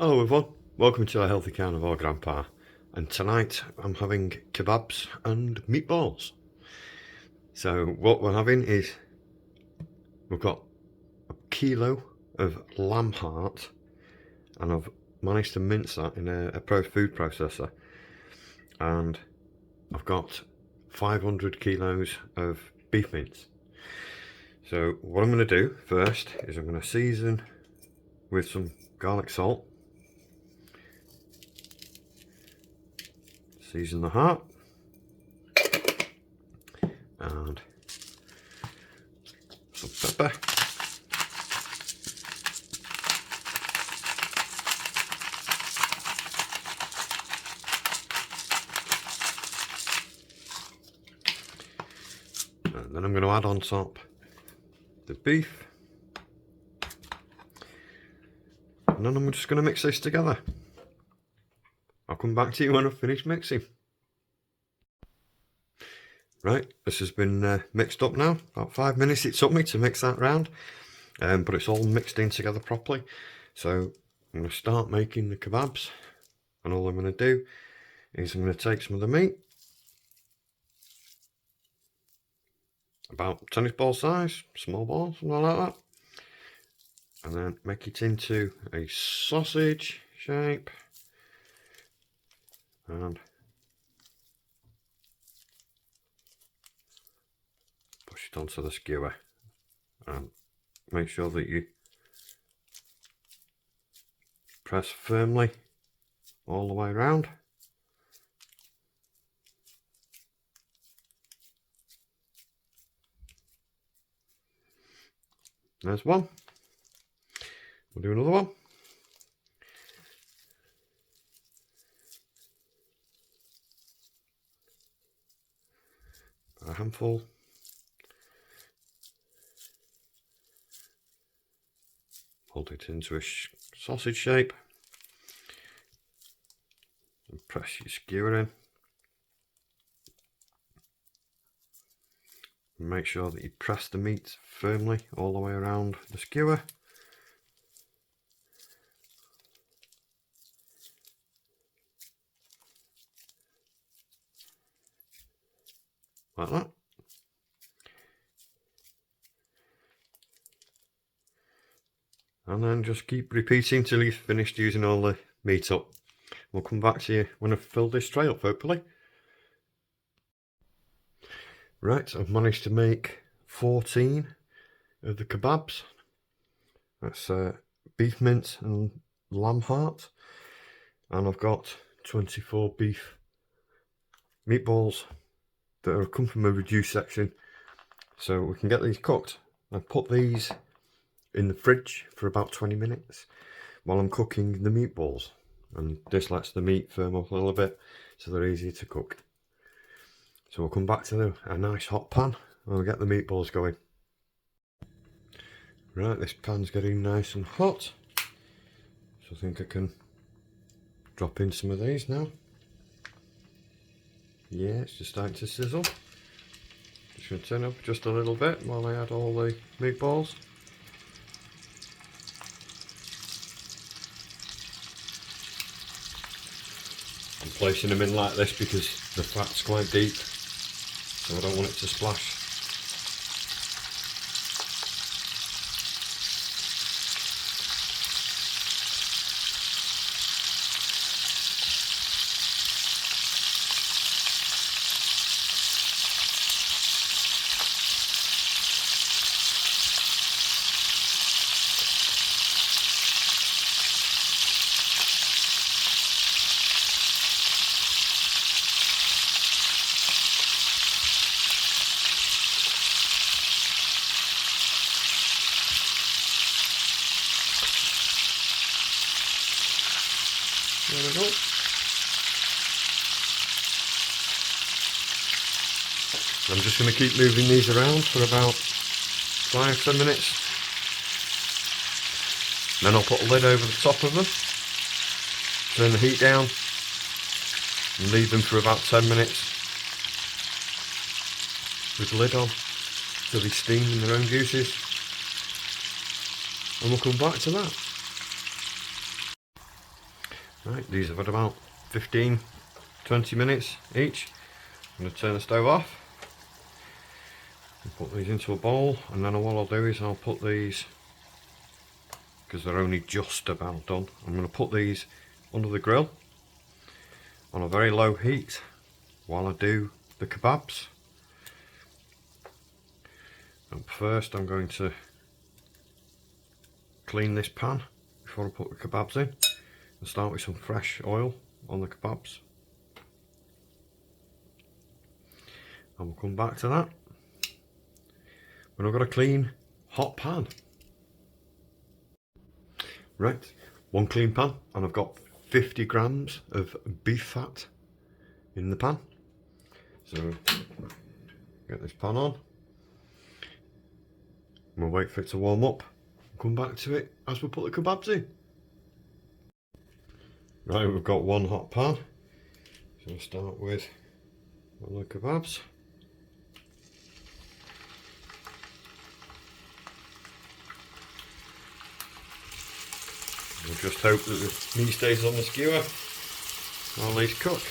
Hello everyone, welcome to a Healthy Carnivore Grandpa, and tonight I'm having kebabs and meatballs. So what we're having is, we've got a kilo of lamb heart, and I've managed to mince that in a food processor, and I've got 500 kilos of beef mince. So what I'm going to do first is I'm going to season with some garlic salt. Season the heart and some pepper, and then I'm going to add on top the beef, and then I'm just going to mix this together. I'll come back to you when I've finished mixing. Right, this has been mixed up now. About 5 minutes it took me to mix that round, but it's all mixed in together properly. So I'm going to start making the kebabs, and all I'm going to do is I'm going to take some of the meat, about tennis ball size, small ball, something like that, and then make it into a sausage shape, and push it onto the skewer, and make sure that you press firmly all the way around. There's one. We'll do another one. A handful. Hold it into a sausage shape and press your skewer in. And make sure that you press the meat firmly all the way around the skewer. Like that. And then just keep repeating till you've finished using all the meat up. We'll come back to you when I've filled this tray up, hopefully. Right, I've managed to make 14 of the kebabs. That's beef mince and lamb heart. And I've got 24 beef meatballs that have come from a reduced section. So we can get these cooked. I've put these in the fridge for about 20 minutes while I'm cooking the meatballs, and this lets the meat firm up a little bit so they're easier to cook. So we'll come back to a nice hot pan and we'll get the meatballs going. Right, this pan's getting nice and hot, so I think I can drop in some of these now. Yeah, it's just starting to sizzle. Just going to turn up just a little bit while I add all the meatballs. I'm placing them in like this because the fat's quite deep, so I don't want it to splash. There we go. I'm just going to keep moving these around for about 5-10 minutes. Then I'll put a lid over the top of them, turn the heat down, and leave them for about 10 minutes with the lid on so they steam in their own juices, and we'll come back to that. Right, these have had about 15-20 minutes each. I'm going to turn the stove off and put these into a bowl, and then what I'll do is I'll put these, because they're only just about done, I'm going to put these under the grill on a very low heat while I do the kebabs. And first I'm going to clean this pan before I put the kebabs in, and start with some fresh oil on the kebabs, and we'll come back to that when I've got a clean hot pan. Right, one clean pan, and I've got 50 grams of beef fat in the pan. So get this pan on, and we'll wait for it to warm up, come back to it as we put the kebabs in. Right, we've got one hot pan, so we'll start with one of the kebabs. We'll just hope that the meat stays on the skewer while these cook.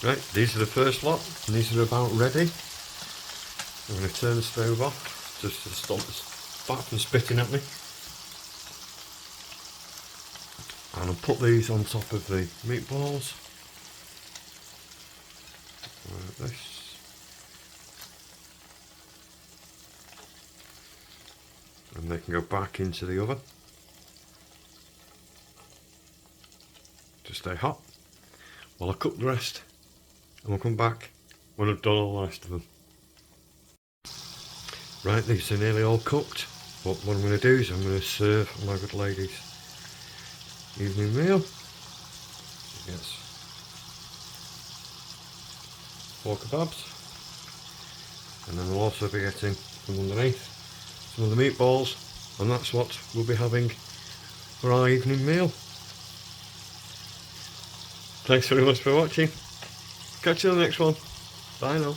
Right, these are the first lot, and these are about ready. I'm going to turn the stove off just to stop the fat from spitting at me. And I'll put these on top of the meatballs, like this. And they can go back into the oven to stay hot while I cook the rest, and we'll come back when I've done all the rest of them. Right, these are nearly all cooked, but what I'm going to do is I'm going to serve my good lady's evening meal. She gets 4 kebabs, and then we'll also be getting from underneath some of the meatballs, and that's what we'll be having for our evening meal. Thanks very much for watching. Catch you on the next one. Bye now.